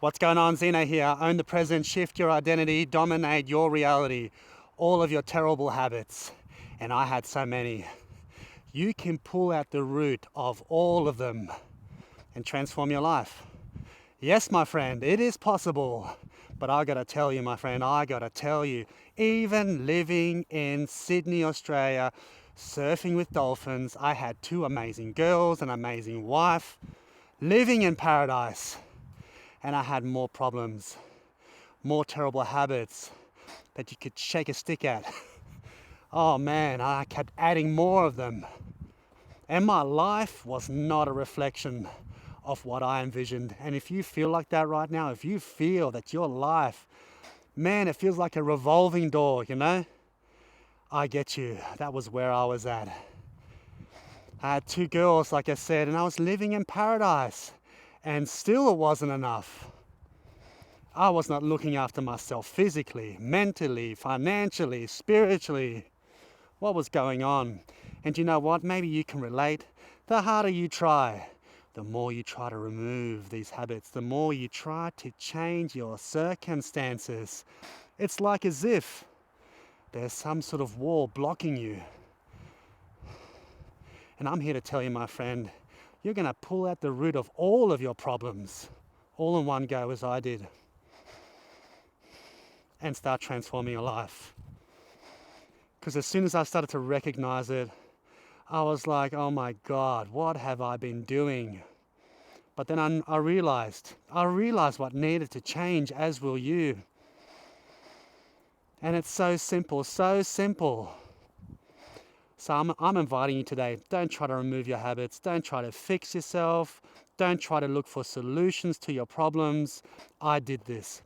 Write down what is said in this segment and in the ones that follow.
What's going on? Zeno here. Own the present, shift your identity, dominate your reality, all of your terrible habits. And I had so many. You can pull out the root of all of them and transform your life. Yes, my friend, it is possible. But I gotta tell you, my friend, I gotta tell you, even living in Sydney, Australia, surfing with dolphins, I had two amazing girls, an amazing wife, living in paradise. And I had more problems, more terrible habits that you could shake a stick at. Oh man, I kept adding more of them. And my life was not a reflection of what I envisioned. And if you feel like that right now, if you feel that your life, man, it feels like a revolving door, I get you. That was where I was at. I had two girls, like I said, and I was living in paradise. And still it wasn't enough. I was not looking after myself physically, mentally, financially, spiritually. What was going on? And you know what? Maybe you can relate. The harder you try, the more you try to remove these habits, the more you try to change your circumstances. It's like as if there's some sort of wall blocking you. And I'm here to tell you, my friend, you're going to pull out the root of all of your problems, all in one go, as I did, and start transforming your life. Because as soon as I started to recognize it, I was like, oh my God, what have I been doing? But then I realized what needed to change, as will you. And it's so simple, so simple. So I'm inviting you today, don't try to remove your habits, don't try to fix yourself, don't try to look for solutions to your problems. I did this.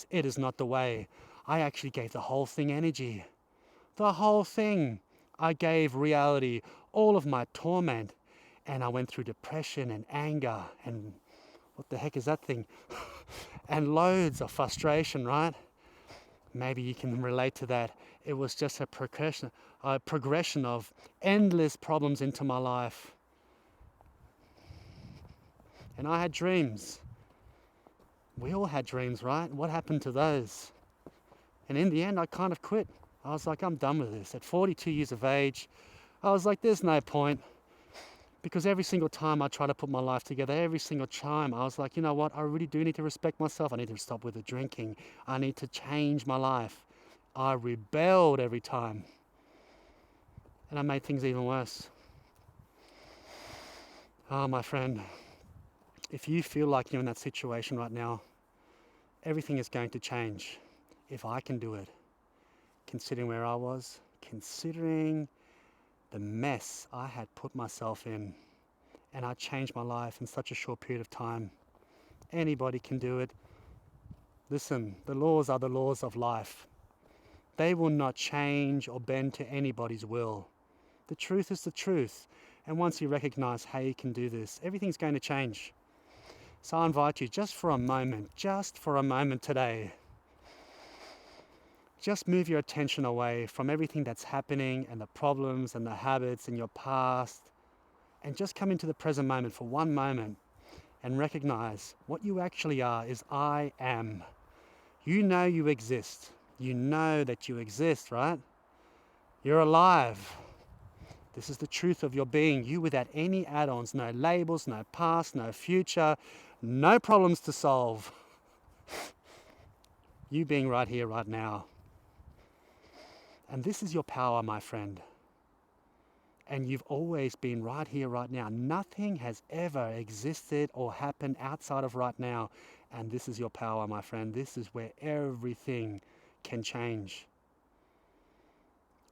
It is not the way. I actually gave the whole thing energy. The whole thing. I gave reality all of my torment, and I went through depression and anger and what the heck is that thing? And loads of frustration, right? Maybe you can relate to that. It was just a progression of endless problems into my life. And I had dreams. We all had dreams, right? What happened to those? And in the end, I kind of quit. I was like, I'm done with this. At 42 years of age, I was like, there's no point. Because every single time I try to put my life together, every single time, I was like, you know what? I really do need to respect myself. I need to stop with the drinking. I need to change my life. I rebelled every time. And I made things even worse. Oh, my friend, if you feel like you're in that situation right now, everything is going to change. If I can do it, considering where I was, considering the mess I had put myself in, and I changed my life in such a short period of time. Anybody can do it. Listen, the laws are the laws of life. They will not change or bend to anybody's will. The truth is the truth. And once you recognize how you can do this, everything's going to change. So I invite you just for a moment today, just move your attention away from everything that's happening and the problems and the habits in your past, and just come into the present moment for one moment and recognize what you actually are is I am. You know you exist. You know that you exist, right? You're alive. This is the truth of your being. You without any add-ons, no labels, no past, no future, no problems to solve. You being right here, right now. And this is your power, my friend. And you've always been right here, right now. Nothing has ever existed or happened outside of right now. And this is your power, my friend. This is where everything can change.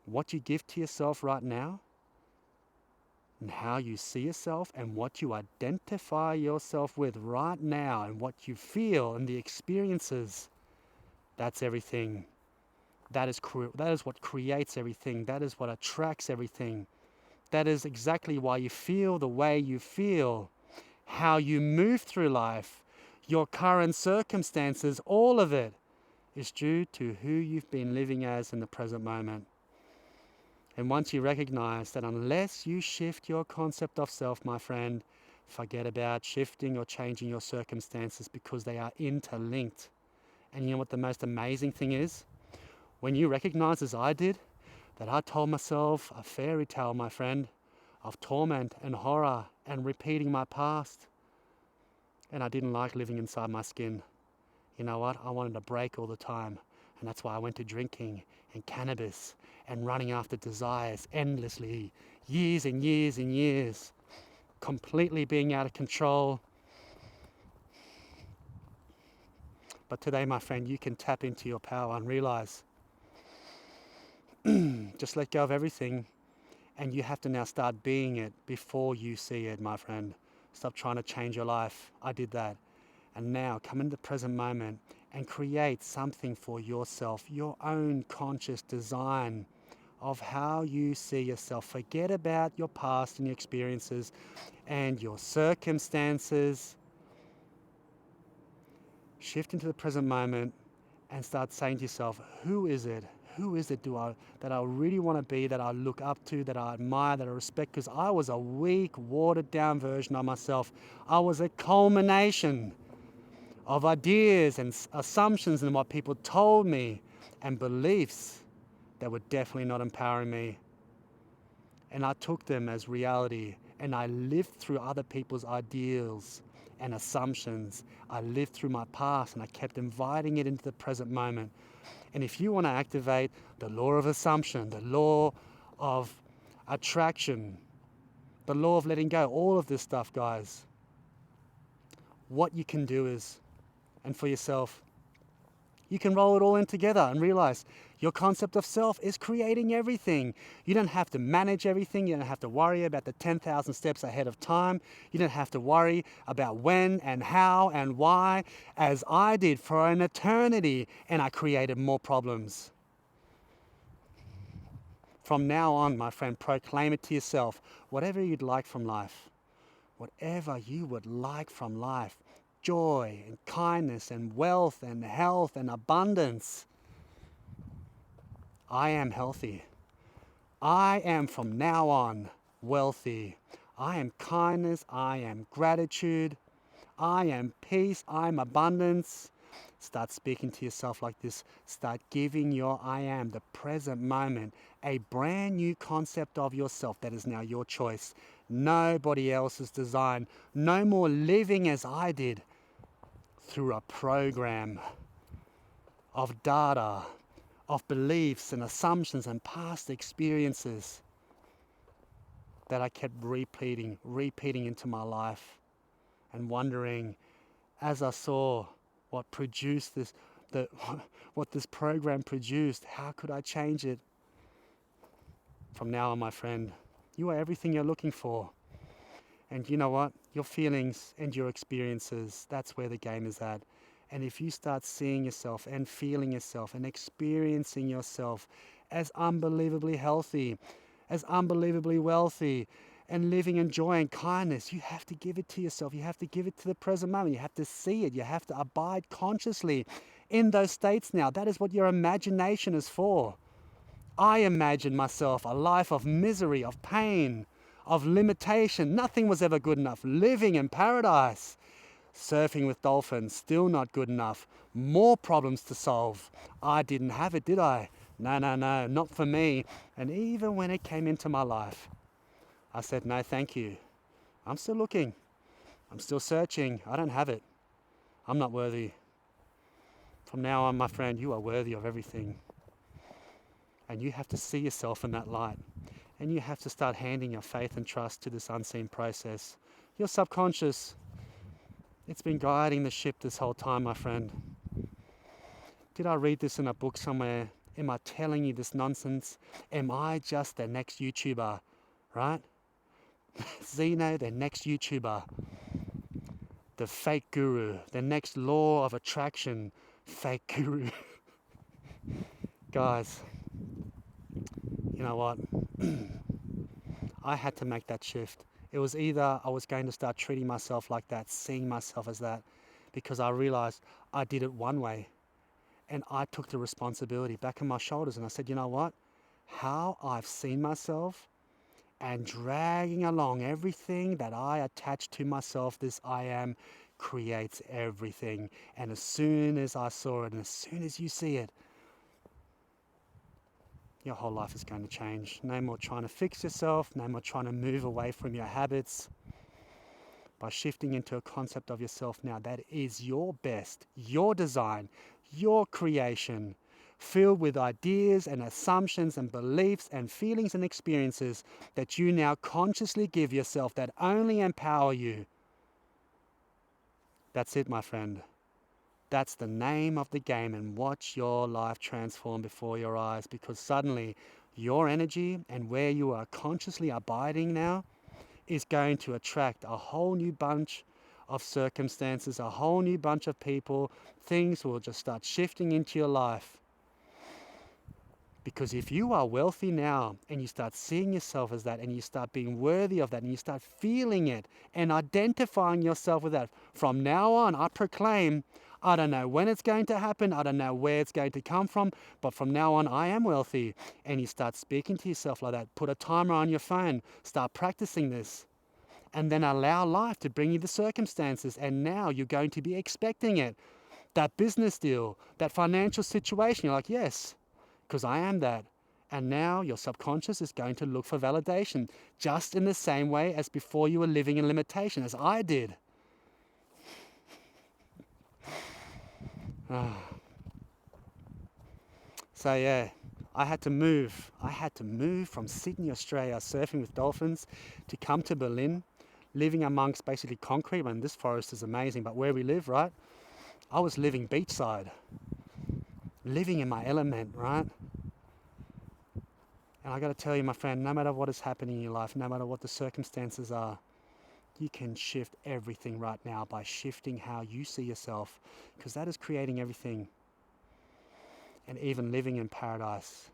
What you give to yourself right now, and how you see yourself, and what you identify yourself with right now, and what you feel, and the experiences, that's everything. That is what creates everything. That is what attracts everything. That is exactly why you feel the way you feel, how you move through life, your current circumstances, all of it is due to who you've been living as in the present moment. And once you recognize that unless you shift your concept of self, my friend, Forget about shifting or changing your circumstances because they are interlinked. And you know what the most amazing thing is? When you recognize, as I did, that I told myself a fairy tale, my friend, of torment and horror and repeating my past. And I didn't like living inside my skin. You know what? I wanted to break all the time. And that's why I went to drinking and cannabis and running after desires endlessly, years and years and years, completely being out of control. But today, my friend, you can tap into your power and realize, just let go of everything, and you have to now start being it before you see it, my friend. Stop trying to change your life. I did that. And now come into the present moment and create something for yourself, your own conscious design of how you see yourself. Forget about your past and your experiences and your circumstances. Shift into the present moment and start saying to yourself, who is it? Who is it that I really want to be, that I look up to, that I admire, that I respect? Because I was a weak, watered down version of myself. I was a culmination of ideas and assumptions and what people told me and beliefs that were definitely not empowering me. And I took them as reality, and I lived through other people's ideals and assumptions. I lived through my past, and I kept inviting it into the present moment. And if you want to activate the law of assumption, the law of attraction, the law of letting go, all of this stuff, guys, what you can do is, and for yourself, you can roll it all in together and realize your concept of self is creating everything. You don't have to manage everything. You don't have to worry about the 10,000 steps ahead of time. You don't have to worry about when and how and why, as I did for an eternity, and I created more problems. From now on, my friend, proclaim it to yourself. Whatever you'd like from life, whatever you would like from life, joy and kindness and wealth and health and abundance. I am healthy. I am from now on wealthy. I am kindness. I am gratitude. I am peace. I am abundance. Start speaking to yourself like this. Start giving your I am, the present moment, a brand new concept of yourself that is now your choice. Nobody else's design. No more living as I did through a program of data, of beliefs and assumptions and past experiences that I kept repeating into my life, and wondering, as I saw what produced this, what this program produced, how could I change it? From now on, my friend, you are everything you're looking for. And you know what? Your feelings and your experiences, that's where the game is at. And if you start seeing yourself and feeling yourself and experiencing yourself as unbelievably healthy, as unbelievably wealthy, and living and joy and kindness, you have to give it to yourself. You have to give it to the present moment. You have to see it. You have to abide consciously in those states now. That is what your imagination is for. I imagined myself a life of misery, of pain, of limitation. Nothing was ever good enough. Living in paradise. Surfing with dolphins, still not good enough. More problems to solve. I didn't have it, did I? No, not for me. And even when it came into my life, I said, no, thank you. I'm still looking. I'm still searching. I don't have it. I'm not worthy. From now on, my friend, you are worthy of everything. And you have to see yourself in that light. And you have to start handing your faith and trust to this unseen process. Your subconscious, it's been guiding the ship this whole time, my friend. Did I read this in a book somewhere? Am I telling you this nonsense? Am I just the next YouTuber, right? Zeno, the next YouTuber. The fake guru. The next law of attraction. Fake guru. Guys, you know what? I had to make that shift. It was either I was going to start treating myself like that, seeing myself as that, because I realized I did it one way. And I took the responsibility back on my shoulders and I said, you know what? How I've seen myself and dragging along everything that I attach to myself. This I am creates everything. And as soon as I saw it, and as soon as you see it, your whole life is going to change. No more trying to fix yourself, no more trying to move away from your habits. By shifting into a concept of yourself now that is your best, your design, your creation, filled with ideas and assumptions and beliefs and feelings and experiences that you now consciously give yourself that only empower you. That's it, my friend. That's the name of the game, and watch your life transform before your eyes, because suddenly your energy and where you are consciously abiding now is going to attract a whole new bunch of circumstances, a whole new bunch of people. Things will just start shifting into your life. Because if you are wealthy now and you start seeing yourself as that and you start being worthy of that and you start feeling it and identifying yourself with that, from now on, I proclaim, I don't know when it's going to happen, I don't know where it's going to come from, but from now on, I am wealthy. And you start speaking to yourself like that. Put a timer on your phone, start practicing this, and then allow life to bring you the circumstances. And now you're going to be expecting it. That business deal, that financial situation, you're like, yes, because I am that. And now your subconscious is going to look for validation, just in the same way as before you were living in limitation, as I did. So yeah, I had to move. I had to move from Sydney, Australia, surfing with dolphins, to come to Berlin, living amongst basically concrete. I mean, this forest is amazing, but where we live, right? I was living beachside, living in my element, right? And I got to tell you, my friend, no matter what is happening in your life, no matter what the circumstances are, you can shift everything right now by shifting how you see yourself, because that is creating everything. And even living in paradise,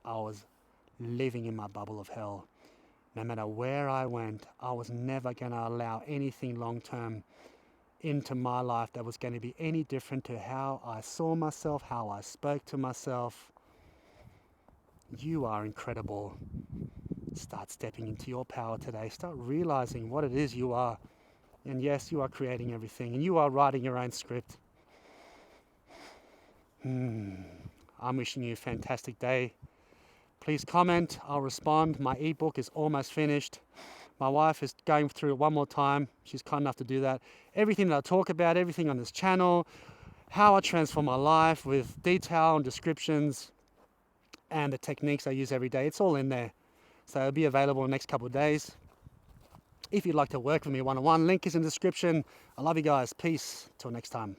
I was living in my bubble of hell. No matter where I went, I was never going to allow anything long term into my life that was going to be any different to how I saw myself, how I spoke to myself. You are incredible. Start stepping into your power today. Start realizing what it is you are. And yes, you are creating everything, and you are writing your own script. I'm wishing you a fantastic day. Please comment, I'll respond. My ebook is almost finished. My wife is going through it one more time. She's kind enough to do that. Everything that I talk about, everything on this channel, how I transform my life with detail and descriptions, and the techniques I use every day, it's all in there. So it'll be available in the next couple of days. If you'd like to work with me one-on-one, link is in the description. I love you guys. Peace. Till next time.